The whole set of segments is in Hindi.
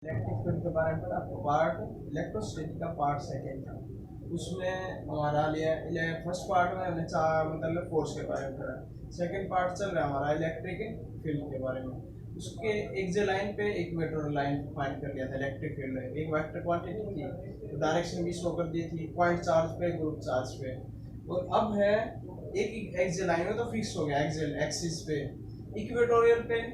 इलेक्ट्रिक फील्ड के बारे में पता आपको। पार्ट इलेक्ट्रोस्टैटिक का पार्ट सेकंड था, उसमें हमारा लिया फर्स्ट पार्ट में हमने चार मतलब फोर्स के बारे में पढ़ा। सेकंड पार्ट चल रहा है हमारा इलेक्ट्रिक फील्ड के बारे में। उसके एक जो लाइन पे एक वेक्टर लाइन फाइंड कर लिया था इलेक्ट्रिक फील्ड में। एक वेक्टर क्वांटिटी थी तो डायरेक्शन भी शो कर दी थी, पॉइंट चार्ज पे ग्रुप चार्ज पे। और अब है एक एक्सियल लाइन में तो फिक्स हो गया एक्सियल एक्सिस पे, इक्वेटोरियल पे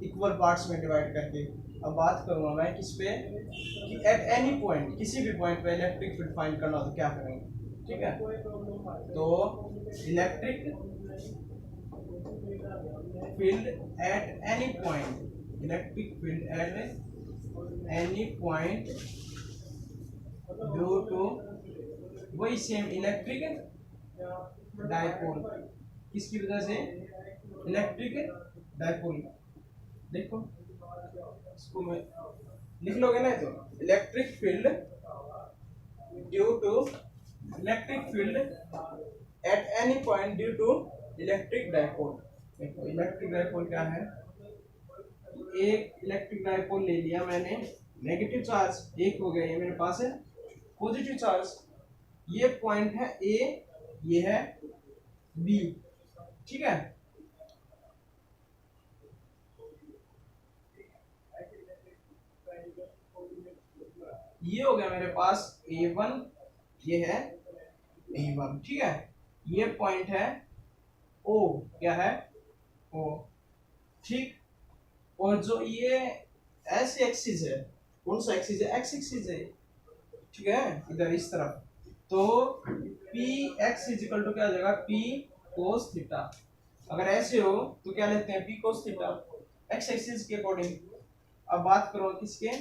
इक्वल पार्ट्स में डिवाइड करके। अब बात करूंगा मैं किस पे कि एट एनी पॉइंट किसी भी पॉइंट पे इलेक्ट्रिक फील्ड फाइंड करना हो तो क्या करेंगे। ठीक है, तो electric field at any point, electric field at any point due to वही सेम इलेक्ट्रिक डायपोल। किसकी वजह से? Electric dipole. देखो इसको मैं लिख लोगे ना, तो electric field due to electric field at any point due to electric dipole. देखो इलेक्ट्रिक डायपोल क्या है, एक इलेक्ट्रिक डायपोल ले लिया मैंने, नेगेटिव चार्ज एक हो गया, ये मेरे पास है पॉजिटिव चार्ज। ये पॉइंट है ए, ये है बी। ठीक है, ये हो गया मेरे पास A1, ये है B1। ठीक है, ये पॉइंट है O, क्या है O। ठीक, और जो ये एस एक्सिस है, कौन सा एक्सिस है? एक्स एक्सिस है। ठीक है, इधर इस तरफ तो पी एक्स इजिकल टू क्या हो जाएगा? P cos theta. अगर ऐसे हो तो क्या लेते हैं? P cos theta x axis के अकॉर्डिंग। अब बात करो किसके,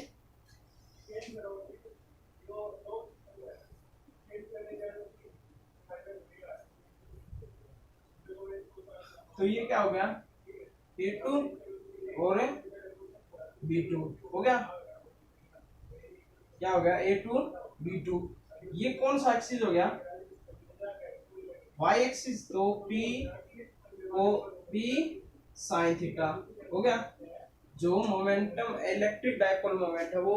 तो ये क्या हो गया? A2 और B2 हो गया। क्या हो गया? A2 B2। ये कौन सा एक्सिस हो गया? Y axis. तो P को P साइन थीटा हो गया। जो मोमेंटम इलेक्ट्रिक डायपोल मोमेंट है वो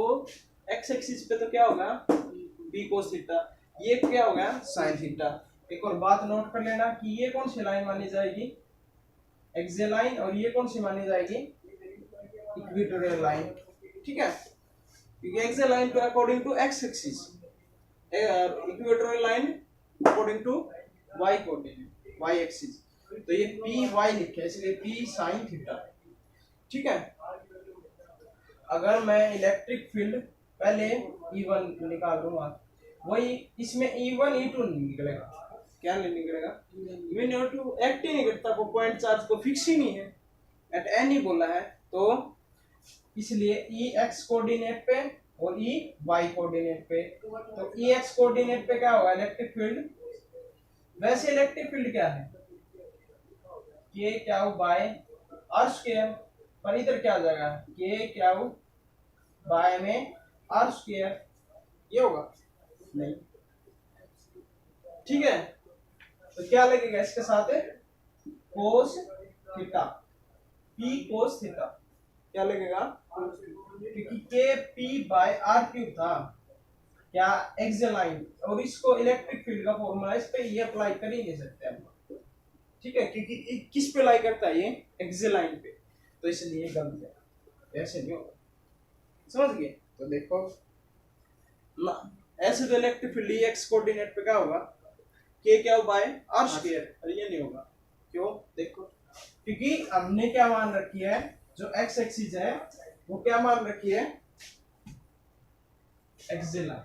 x एक्सिस पे, तो क्या होगा? P cos theta. ये क्या हो गया? Sine theta. एक और बात नोट कर लेना कि ये कौन सी लाइन मानी जाएगी? Axial line. और ये कौन सी मानी जाएगी? Equatorial line. ठीक है, क्योंकि axial line to according to X axis, equatorial line according to Y coordinate, Y axis. तो ये पी वाई लिखे इसलिए पी साइन थीटा। ठीक है, अगर मैं इलेक्ट्रिक फील्ड पहले E1 निकाल दूंगा, वही इसमें E1 E2 नहीं निकलेगा। क्या नहीं निकलेगा? E2 एक्ट ही नहीं करता, को पॉइंट चार्ज को फिक्स ही नहीं है, एट एनी बोला है। तो इसलिए ई एक्स कोऑर्डिनेट पे और ई वाई कोऑर्डिनेट पे। तो ई एक्स कोऑर्डिनेट पे क्या होगा? Electric field. वैसे इलेक्ट्रिक फील्ड क्या है? के क्या बाय आर स्क्वायर, पर इधर क्या आ जाएगा? के क्या बाय में आर स्क्वायर, ये होगा नहीं। ठीक है, तो क्या लगेगा इसके साथ? Cos theta, P cos theta. क्या लगेगा? क्योंकि के पी बाय आर क्यूब था, क्या एक्सियल लाइन, और इसको इलेक्ट्रिक फील्ड का फॉर्मूला इस पे ये अप्लाई कर ही नहीं सकते हम। ठीक है, क्योंकि किस पे अप्लाई करता है? ये एक्सियल लाइन पे, तो इसलिए गलत है, ऐसे नहीं होगा। समझ गए? तो देखो ना, ऐसे तो इलेक्ट्रिक फील्ड एक्स कोऑर्डिनेट पे क्या होगा? के क्या बाय आर स्क्वायर, और ये नहीं होगा। क्यों? देखो, क्योंकि हमने क्या मान रखी है, जो एक्स एक्सिस है वो क्या मान रखी है? Axial line.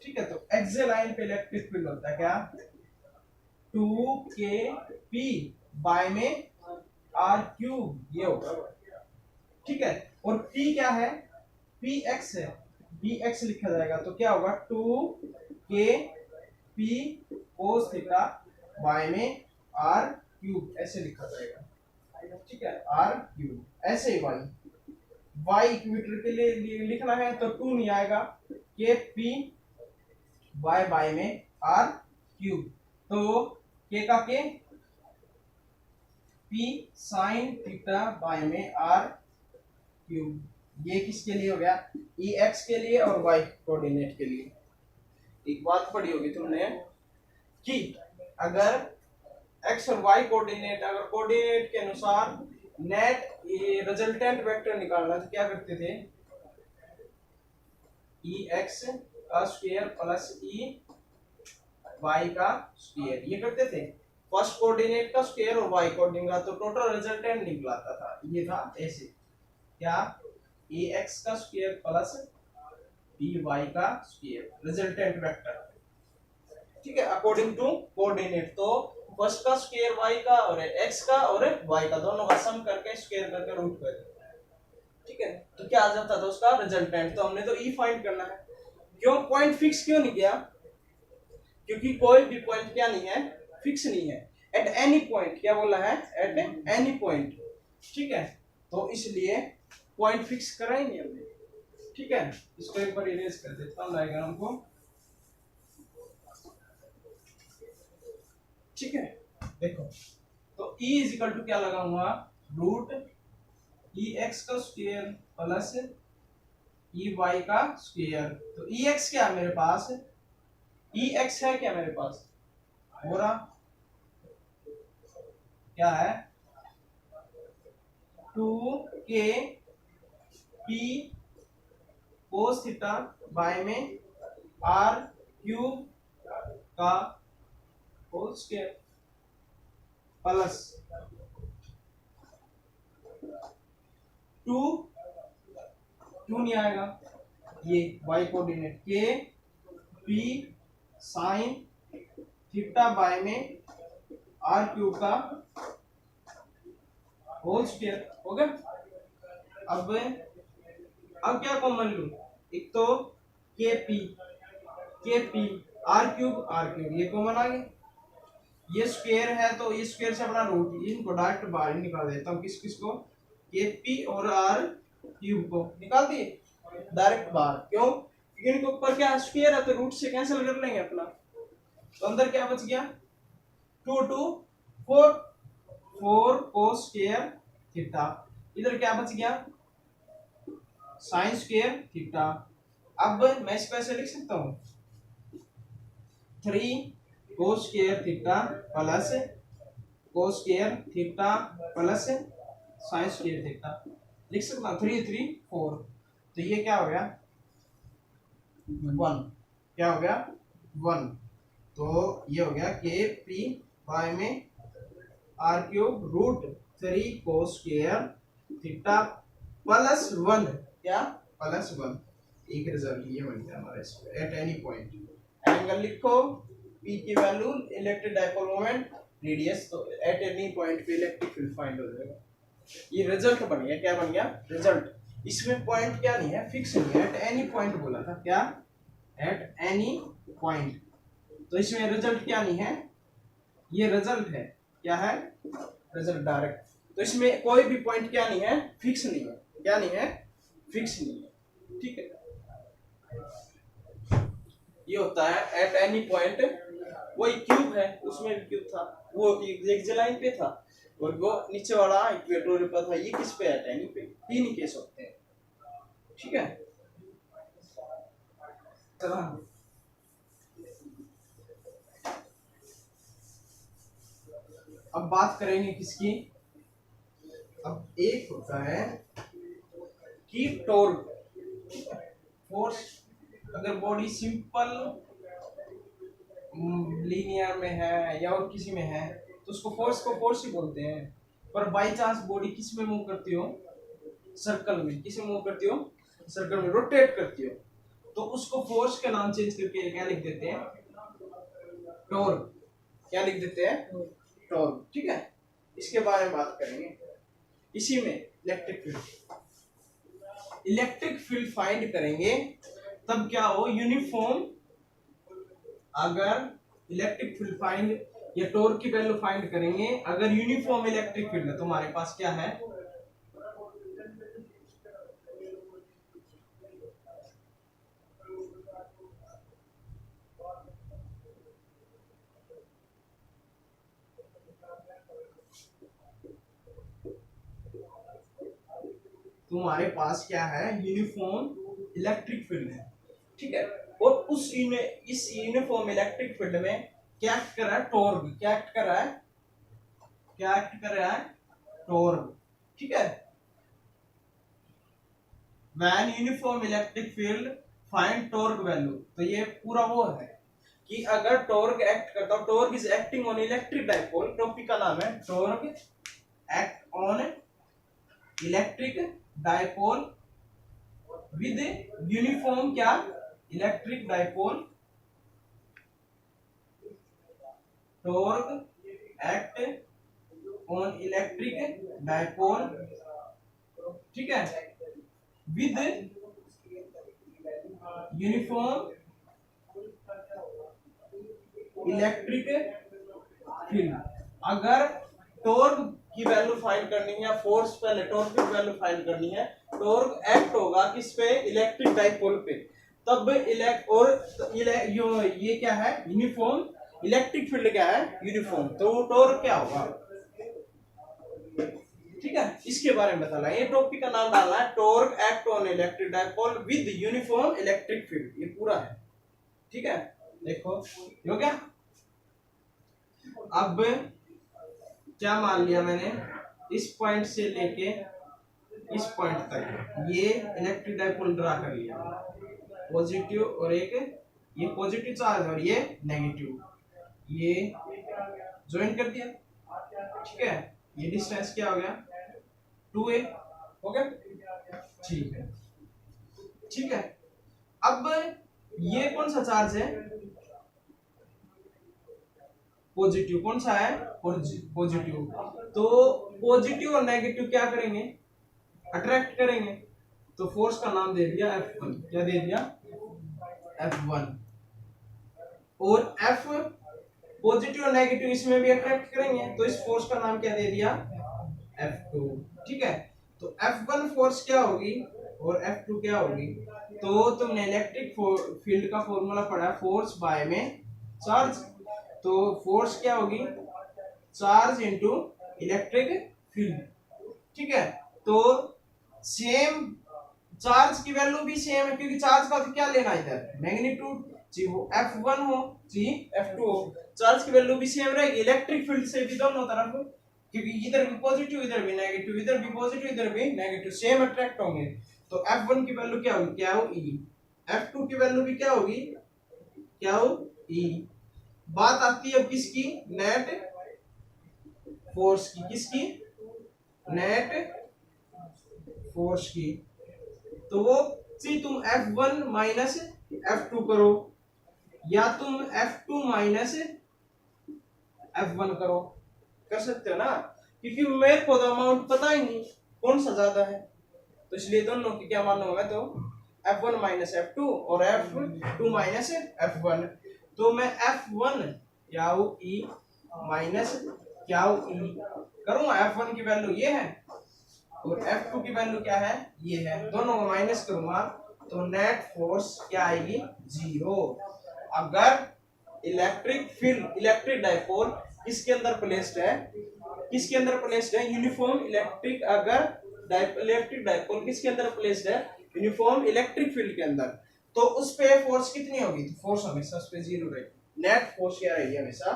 ठीक है, तो एक्सियल लाइन पे इलेक्ट्रिक फील्ड होता है क्या? 2kp बाय में आर क्यूब, ये होगा। ठीक है, और p क्या है? px है, px लिखा जाएगा, तो क्या होगा? 2kp cos थीटा बाय में आर क्यूब, ऐसे लिखा जाएगा। ठीक है, आर क्यूब ऐसे ही वाई इक्वेटर के लिए लिखना है तो 2 नहीं आएगा, के पी वाई बाय में आर क्यूब। तो के का के पी साइन थीटा बाय में आर क्यूब, ये किसके लिए हो गया, ई एक्स के लिए और वाई कोऑर्डिनेट के लिए। एक बात पढ़ी होगी तुमने कि अगर एक्स और वाई कोऑर्डिनेट, अगर कोऑर्डिनेट के अनुसार नेट ये रिजल्टेंट वेक्टर निकालना तो क्या करते थे, ई एक्स का स्क्वायर प्लस ई वाई का स्क्वायर, ये करते थे। फर्स्ट कोऑर्डिनेट का स्क्वायर और वाई कोऑर्डिनेट का, तो टोटल रिजल्टेंट निकलाता था, ये था ऐसे, क्या ए एक्स का स्क्वायर प्लस बी वाई का स्क्वायर, रिजल्टेंट वेक्टर, ठीक है, अकॉर्डिंग टू कोऑर्डिनेट। तो फर्स्ट का स्क्वायर वाई का और एक्स का और वाई का दोनों का सम करके स्क्वायर करके रूट कर, ठीक है, तो क्या आ जाता था उसका रिजल्टेंट। तो हमने तो ई फाइंड करना है। क्यों पॉइंट फिक्स क्यों नहीं किया, क्योंकि कोई भी पॉइंट क्या नहीं है, फिक्स नहीं है। एट एनी पॉइंट, क्या बोला है, एट एनी पॉइंट, ठीक है, तो इसलिए पॉइंट फिक्स कराएंगे हमने, ठीक है। इसको एक बार इरेज कर देता हूं डायग्राम को, ठीक है। देखो तो E इज इक्वल टू क्या लगाऊंगा, रूट ई एक्स का स्क्वायर प्लस ई वाई का स्क्वायर। तो ई एक्स क्या है मेरे पास, ई एक्स है क्या मेरे पास, हो रहा क्या है, 2k p cos theta by में आर क्यूब का होल स्क्वायर प्लस 2 नहीं आएगा, ये y कोऑर्डिनेट के पी साइन थीटा बाय में आर क्यूब का होल स्क्वायर हो गया। अब क्या कॉमन लूं, एक तो के पी आर क्यूब ये कॉमन आ गया, ये स्क्वायर है तो ये स्क्वायर से अपना रूट, इनको डायरेक्ट बाहर ही निकाल देता हूँ, किस को, के पी और आर क्यूब को निकाल दिए डायरेक्ट बाहर। क्यों, क्योंकि इनके ऊपर क्या स्क्वायर है तो रूट से कैंसिल कर लेंगे अपना, तो अंदर क्या बच गया, 2 2 4 कोस स्क्वायर थीटा, इधर क्या बच गया, साइन स्क्वायर थीटा। अब मैं इसको ऐसे लिख सकता हूँ, 3 cos square theta plus cos square theta plus sine square theta, लिख सकता हूँ 3 3 4। तो ये क्या हो गया 1, क्या हो गया 1। तो ये हो गया के पी बाय में R cube root 3 cos square theta plus 1, क्या प्लस 1। एक रिजल्ट ये बन गया हमारा इसको, एट एनी पॉइंट एंगल लिखो, पी की value electric dipole moment radius, तो एट एनी पॉइंट पे इलेक्ट्रिक फील्ड फाइंड हो जाएगा। ये रिजल्ट बन गया, क्या बन गया रिजल्ट। इसमें पॉइंट क्या नहीं है, फिक्स नहीं है, एट एनी पॉइंट बोला था, क्या एट एनी पॉइंट। तो इसमें रिजल्ट क्या नहीं है, ये रिजल्ट है, क्या है रिजल्ट डायरेक्ट। तो इसमें कोई भी पॉइंट क्या नहीं है, फिक्स नहीं है, क्या नहीं है, फिक्स नहीं है, ठीक है। ये होता है एट एनी पॉइंट। वही क्यूब है, उसमें भी क्यूब था, वो एक लाइन पे था और वो नीचे वाला इक्वेटर पे था, ये किस पे एट एनी पे, तीन ही केस होते हैं, ठीक है। चला अब बात करेंगे किसकी, अब एक होता है कि टॉर्क फोर्स, अगर बॉडी सिंपल लीनियर में है या और किसी में है तो उसको फोर्स ही बोलते हैं। पर बाई चांस बॉडी किस में मूव करती हो, सर्कल में, किस में मूव करती हो, सर्कल में रोटेट करती हो, तो उसको फोर्स का नाम चेंज करके क्या लिख देते हैं, टॉर्क, क्या लिख देते हैं, टॉर्क, ठीक है। इसके बारे में बात करेंगे। इसी में इलेक्ट्रिक फील्ड फाइंड करेंगे तब क्या हो, यूनिफॉर्म, अगर इलेक्ट्रिक फील्ड फाइंड या टॉर्क की वैल्यू फाइंड करेंगे, अगर यूनिफॉर्म इलेक्ट्रिक फील्ड है तुम्हारे पास क्या है, तुम्हारे पास क्या है, यूनिफॉर्म इलेक्ट्रिक फील्ड है, ठीक है। और इस यूनिफॉर्म इलेक्ट्रिक फील्ड में क्या एक्ट कर रहा है, टॉर्क, क्या एक्ट कर रहा है, क्या एक्ट कर रहा है, टॉर्क, ठीक है। When uniform electric field find torque value, तो ये पूरा वो है कि अगर टॉर्क एक्ट करता हो, torque is acting on electric dipole, topic का नाम है torque act on electric dipole with uniform क्या, electric dipole, torque act on electric dipole, ठीक है, विद यूनिफॉर्म इलेक्ट्रिक फील्ड। अगर टॉर्क की वैल्यू फाइंड करनी है, फोर्स पहले टॉर्क की वैल्यू फाइंड करनी है, टॉर्क एक्ट होगा किस पे, इलेक्ट्रिक डाइपोल पे, तब ये क्या है, यूनिफॉर्म इलेक्ट्रिक फील्ड क्या है, यूनिफॉर्म, तो वो टॉर्क क्या होगा, ठीक है, इसके बारे में बताना। ये टॉपिक का नाम डालना है torque act on electric dipole with uniform electric field, ये पूरा है, ठीक है। देखो हो गया। अब क्या मान लिया मैंने, इस पॉइंट से लेके इस पॉइंट तक ये इलेक्ट्रिक डाइपोल ड्रा कर लिया, पॉजिटिव और एक ये पॉजिटिव चार्ज और ये नेगेटिव, ये ज्वाइन कर दिया, ठीक है। ये डिस्टेंस क्या हो गया, 2a हो गया, ठीक है, ठीक है। अब ये कौन सा चार्ज है, पॉजिटिव, कौन सा है, पॉजिटिव, तो पॉजिटिव और नेगेटिव क्या करेंगे, अट्रैक्ट करेंगे, तो फोर्स का नाम दे दिया F1, क्या दे दिया, F1, और F पॉजिटिव और नेगेटिव इसमें भी अट्रैक्ट करेंगे, तो इस फोर्स का नाम क्या दे दिया, F2, ठीक है। तो F1 फोर्स क्या होगी और F2 क्या होगी, तो तुमने इलेक्ट्रिक फील्ड का फॉर्मूला पढ़ा, फोर्स बाय में चार्ज, तो फोर्स क्या होगी, चार्ज इनटू इलेक्ट्रिक फील्ड, ठीक है। तो सेम चार्ज की वैल्यू भी सेम है, क्योंकि चार्ज का तो क्या लेना इधर, मैग्नीट्यूड, चाहे वो F1 हो चाहे F2 हो, चार्ज की वैल्यू भी सेम रहेगी इलेक्ट्रिक फील्ड से भी दोनों तरफ, क्योंकि इधर भी पॉजिटिव इधर भी नेगेटिव, इधर भी पॉजिटिव इधर भी नेगेटिव, सेम अट्रैक्ट होंगे। तो F1 की वैल्यू क्या होगी, क्या हो E, F2 की वैल्यू भी क्या होगी, क्या हो E। बात आती है किसकी, नेट फोर्स की, किसकी, नेट फोर्स की, तो वो सी तुम F1 माइनस F2 करो या तुम F2 माइनस F1 करो, कर सकते हो ना, क्योंकि मेरे को तो अमाउंट पता ही नहीं कौन सा ज्यादा है, तो इसलिए दोनों की क्या मानूंगा, तो F1 माइनस F2 और F2 माइनस F1, तो मैं F1 क्या हो E माइनस क्या हो E करूंगा, F1 की वैल्यू ये है और F2 की वैल्यू क्या है, ये है, दोनों को माइनस करूंगा, तो नेट फोर्स क्या आएगी, 0। अगर इलेक्ट्रिक फील्ड, इलेक्ट्रिक डाइपोल किसके अंदर प्लेस्ड है, किसके अंदर प्लेस्ड है, यूनिफॉर्म इलेक्ट्रिक, अगर इलेक्ट्रिक डाइपोल किसके अंदर प्लेस्ड है, यूनिफॉर्म इलेक्ट्रिक फील्ड के अंदर, तो उस पे फोर्स कितनी होगी, तो फोर्स हमेशा उस पे 0 रहेगी, नेट फोर्स क्या रहेगी, हमेशा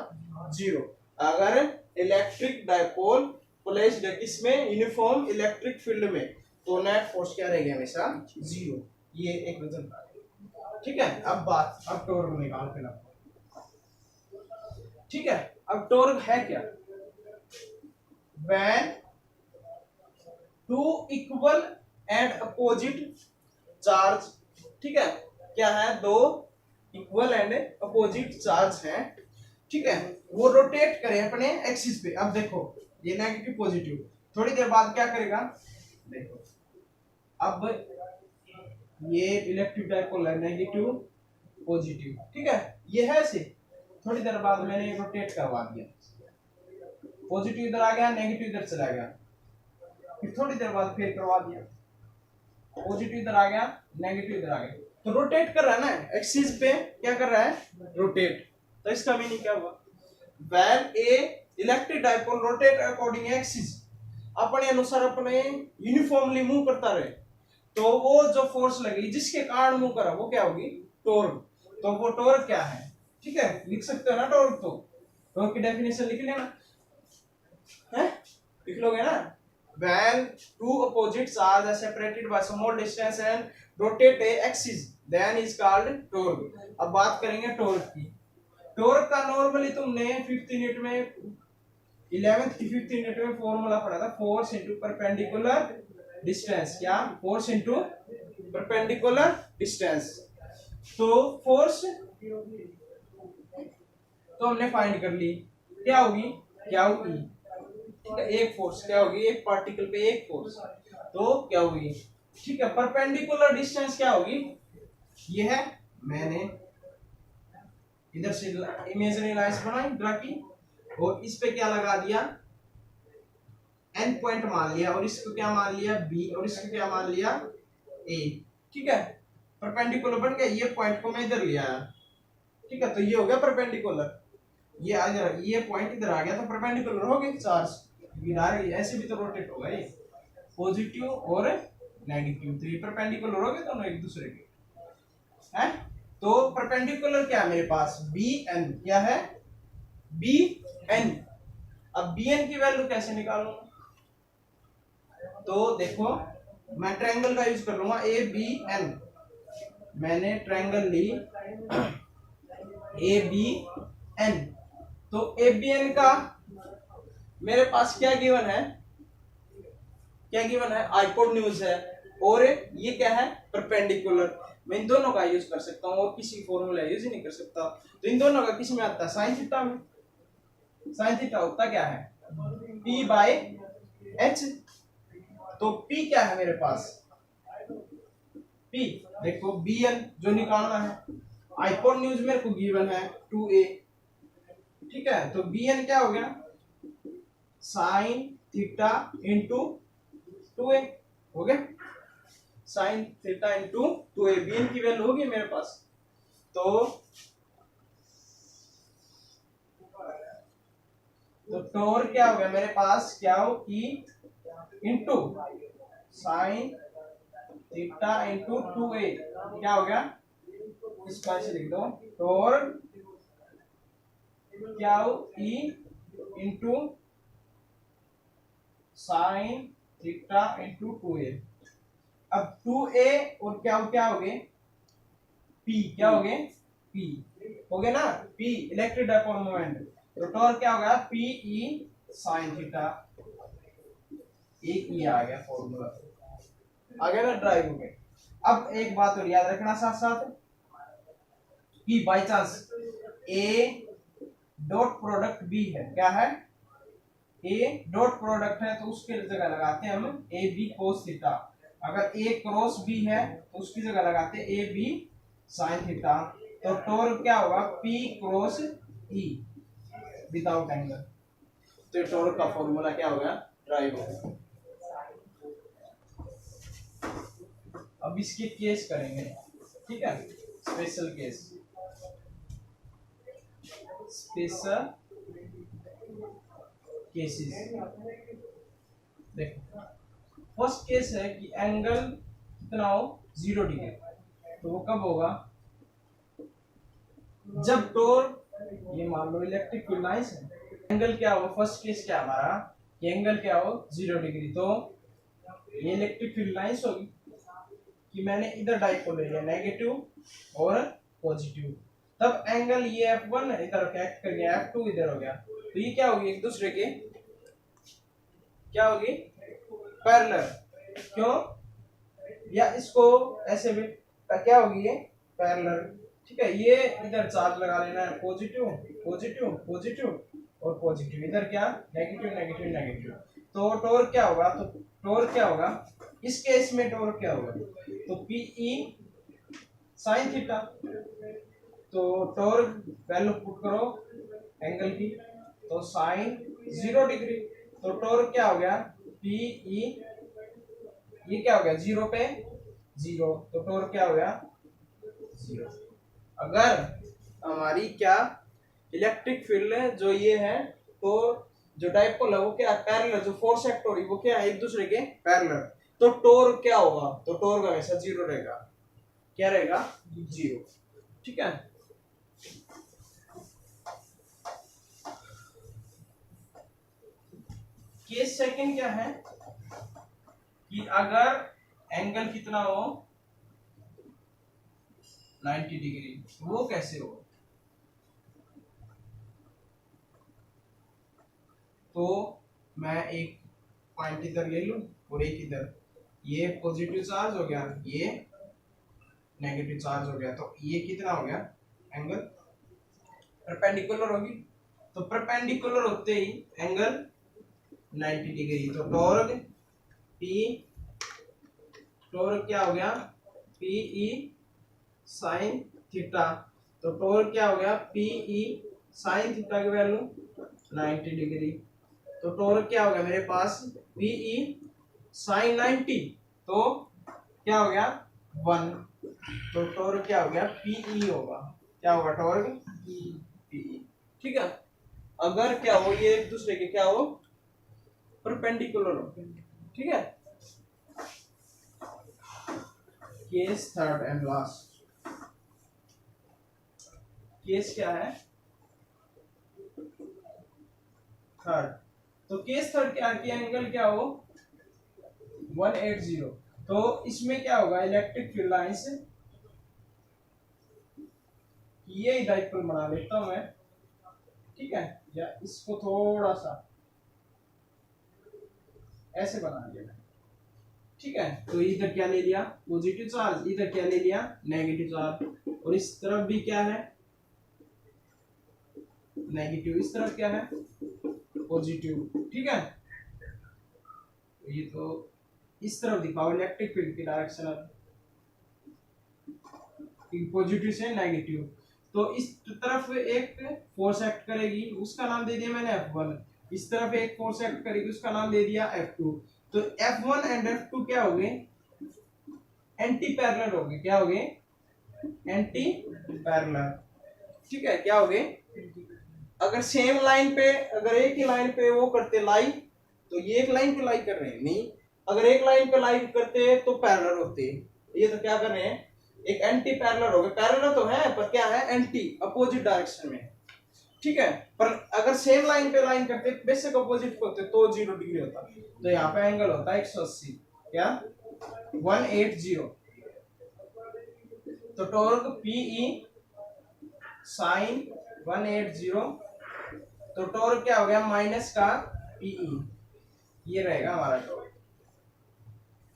0। अगर इलेक्ट्रिक डाइपोल प्लेस्ड है किसमें, यूनिफॉर्म इलेक्ट्रिक फील्ड में, तो नेट फोर्स क्या रहेगी, हमेशा 0। ये एक वजन, ठीक है। अब टॉर्क निकाल के ला, ठीक है। अब टॉर्क है क्या, when two equal and opposite charge, ठीक है, क्या है, दो इक्वल एंड अपोजिट चार्ज हैं, ठीक है, वो रोटेट करें अपने एक्सिस पे। अब देखो ये नेगेटिव पॉजिटिव, थोड़ी देर बाद क्या करेगा, देखो अब ये इलेक्ट्रिक डाइपोल है, नेगेटिव पॉजिटिव, ठीक है, ये है ऐसे, थोड़ी देर बाद मैंने रोटेट करवा दिया, पॉजिटिव इधर आ गया, नेगेटिव इधर चला गया, फिर थोड़ी देर बाद फिर करवा दिया, पॉजिटिव इधर आ गया, नेगेटिव इधर आ गया, तो रोटेट कर रहा है ना एक्सिस पे, क्या कर रहा है, रोटेट। तो इसका मीनिंग क्या हुआ, when A electric dipole rotate according axis, अपने अनुसार अपने यूनिफॉर्मली मूव करता रहे, तो वो जो फोर्स लगेगी जिसके कारण मूव करा वो क्या होगी, टॉर्क। तो वो टॉर्क क्या है, ठीक है, लिख सकते हो ना टॉर्क। तो टॉर्क की डेफिनेशन लिख लेना है, लिख लोगे ना। When two opposites are separated by small distance and rotate a axis, then is called torque. अब बात करेंगे टॉर्क की। टॉर्क का नॉर्मली तुमने 5th यूनिट में 11th की 5th यूनिट में फॉर्मूला पढ़ा था, फोर्स इनटू परपेंडिकुलर डिस्टेंस। क्या, फोर्स इनटू परपेंडिकुलर डिस्टेंस। तो फोर्स तो हमने फाइंड कर ली, क्या होगी, क्या होगी, ठीक है, एक फोर्स क्या होगी, एक पार्टिकल पे एक फोर्स, तो क्या होगी, ठीक है। परपेंडिकुलर डिस्टेंस क्या होगी, ये है, मैंने इधर से इमेजिनरी लाइंस बनाई ड्रा की, और इस पे क्या लगा दिया, एन पॉइंट मान लिया, और इसको क्या मान लिया, बी, और इसको क्या मान लिया, ए, ठीक है। परपेंडिकुलर बन गया, ये पॉइंट को मैं इधर ले आया, ठीक है, तो ये हो गया परपेंडिकुलर। ये आ गया, ये पॉइंट इधर आ गया, तो परपेंडिकुलर हो गए चार्ज, ऐसे भी तो रोटेट होगा ये, पॉजिटिव और नेगेटिव, तो ये परपेंडिकुलर हो गए दोनों एक दूसरे के, हैं। तो परपेंडिकुलर क्या है मेरे पास, बी एन, क्या है, बी एन। अब बी एन की वैल्यू कैसे निकालूं, तो देखो मैं ट्रायंगल का यूज कर लूंगा, ए बी एन। मैंने ट्रायंगल ली ए बी एन, तो ए बी एन का मेरे पास क्या गिवन है, क्या गिवन है, हाइपोटेन्यूज है, और ये क्या है, परपेंडिकुलर। मैं इन दोनों का यूज कर सकता हूँ, और किसी फॉर्मूला यूज ही नहीं कर सकता। तो इन दोनों का किस में आता है, साइन थीटा में। साइन थीटा होता क्या है, P बाय H। तो P क्या है मेरे पास, P देखो Bn जो निकालना है, हाइपोटेन्यूज मेरे को गिवन है 2a, ठीक है। तो Bn क्या हो गया, साइन थीटा इंटू 2a हो गया, sine theta into 2a। Bn की वैल्यू होगी मेरे पास, तो टोर क्या हो गया मेरे पास, क्या हो कि into sine theta into 2a, क्या हो गया, इसका ऐसे लिख दो, टोर क्या हो E into sine theta into 2a। अब 2a और क्या हो गए, p, क्या हो गए, p हो गया ना, p इलेक्ट्रिक डाइपोल मोमेंट। तो टॉर्क क्या होगा, पी ई साइन थीटा, एक ही आ गया फॉर्मूला, आ गया ना, ड्राइव हो गए। अब एक बात और याद रखना साथ साथ, कि by chance A dot product B है, क्या है, ए डॉट प्रोडक्ट है, तो उसके जगह लगाते हैं हम ए बी कोस थीटा। अगर ए क्रॉस बी है तो उसकी जगह लगाते हैं ए बी साइन थीटा। तो टॉर्क क्या होगा, पी क्रॉस ई विदाउट एंगल। तो टॉर्क का फॉर्मूला क्या हो गया, ड्राइव हो गया। अब इसके केस करेंगे, ठीक है, स्पेशल केस, स्पेशल केसेस। देखो फर्स्ट केस है कि एंगल कितना हो, 0 डिग्री। तो वो कब होगा, जब टॉर्क, ये मान लो इलेक्ट्रिक फील्ड लाइंस है, एंगल क्या हो, फर्स्ट केस क्या हमारा, कि एंगल क्या हो, 0 डिग्री। तो ये इलेक्ट्रिक फील्ड लाइंस होगी कि मैंने इधर डाइपोल ले लिया, नेगेटिव और पॉजिटिव, तब एंगल ये F1 इधर एक्ट कर गया, F2 इधर हो गया। तो ये क्या होगी, एक दूसरे के क्या होगी, पैरेलल। क्यों, या इसको ऐसे भी क्या होगी, ये पैरेलल, ठीक है। ये इधर चार्ज लगा लेना है, पॉजिटिव पॉजिटिव पॉजिटिव और पॉजिटिव, इधर क्या, नेगेटिव नेगेटिव नेगेटिव। तो टॉर्क क्या होगा, तो टॉर्क क्या होगा, इस केस में टॉर्क क्या होगा, तो पीई साइन थीटा। तो टॉर्क वैल्यू पुट करो एंगल की, तो साइन 0 डिग्री। तो टॉर्क क्या हो गया, पीई, ये क्या हो गया, 0 पे 0, तो टॉर्क क्या हो गया, 0। अगर हमारी क्या इलेक्ट्रिक फील्ड जो ये है, तो जो डाइपोल है वो क्या है, पैरेलल। जो फोर्स एक्ट हो रही वो क्या है, एक दूसरे के पैरेलल। तो टोर क्या होगा, तो टोर का हमेशा जीरो रहेगा। क्या रहेगा, जीरो। ठीक है। केस सेकंड क्या है कि अगर एंगल कितना हो 90 डिग्री, वो कैसे हो, तो मैं एक पॉइंट इधर ले लूं और एक इधर, ये पॉजिटिव चार्ज हो गया, ये नेगेटिव चार्ज हो गया, तो ये कितना हो गया, एंगल परपेंडिकुलर होगी। तो परपेंडिकुलर होते ही एंगल 90 डिग्री, तो टॉर्क टॉर्क क्या हो गया, पीई साइन थीटा। तो टॉर्क क्या हो गया, पीई साइन थीटा की वैल्यू 90 डिग्री। तो टॉर्क क्या हो गया मेरे पास, पीई साइन 90, तो क्या हो गया 1। तो टॉर्क क्या हो गया, पीई होगा, क्या होगा टॉर्क, पीई। ठीक है। अगर क्या हो, ये एक दूसरे के क्या हो, परपेंडिकुलर हो। ठीक है। Case third and last, case क्या है, थर्ड। तो केस थर्ड क्या है कि एंगल क्या हो 180। तो इसमें क्या होगा, इलेक्ट्रिक फील्ड लाइन से ये डाइपोल बना लेता हूं मैं। ठीक है, या इसको थोड़ा सा ऐसे बना लिया। ठीक है। तो इधर क्या ले लिया, पॉजिटिव चार्ज, इधर क्या ले लिया, नेगेटिव चार्ज, और इस तरफ भी क्या है, नेगेटिव, इस तरफ क्या है, पॉजिटिव। ठीक है। ये तो इस तरफ दिखाओ इलेक्ट्रिक फील्ड की डायरेक्शन, पॉजिटिव से नेगेटिव। तो इस तरफ एक फोर्स एक्ट करेगी, उसका नाम दे दिया मैंने F1। इस तरफ एक फोर्स एक्ट करेगी, उसका नाम दे दिया F2। तो F1 एंड F2 क्या हो गए, एंटी पैरेलल हो गए। क्या हो गए, एंटी पैरेलल। ठीक है, क्या हो गए, अगर सेम लाइन पे, अगर एक ही लाइन पे वो करते लाई, तो ये एक लाइन पे लाई कर रहे हैं, नहीं, अगर एक लाइन पे लाई करते तो पैरेलल होते। ये तो क्या कर रहे हैं, एक एंटी पैरेलल हो गए। पैरेलल तो है पर क्या है, एंटी, अपोजिट डायरेक्शन में। ठीक है। पर अगर सेम लाइन पे लाइन करते, बेशक अपोजिट होते, तो 0 डिग्री होता। तो यहाँ पे एंगल होता है 180, क्या 180। तो टॉर्क पीई साइन 180, तो टॉर्क क्या हो गया, माइनस का पीई, ये रहेगा हमारा टॉर्क।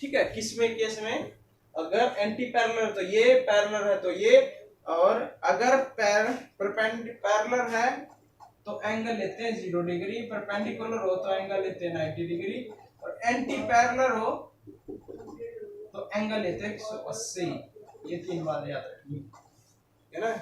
ठीक है। किस में, केस में, अगर एंटी पैरेलल तो ये, पैरेलल है तो ये, और अगर पैरेलल है तो एंगल लेते हैं 0 डिग्री, परपेंडिकुलर हो तो एंगल लेते हैं 90 डिग्री, और एंटी पैरेलल हो तो एंगल लेते हैं 180। ये 3 बात याद रखिए, है ना।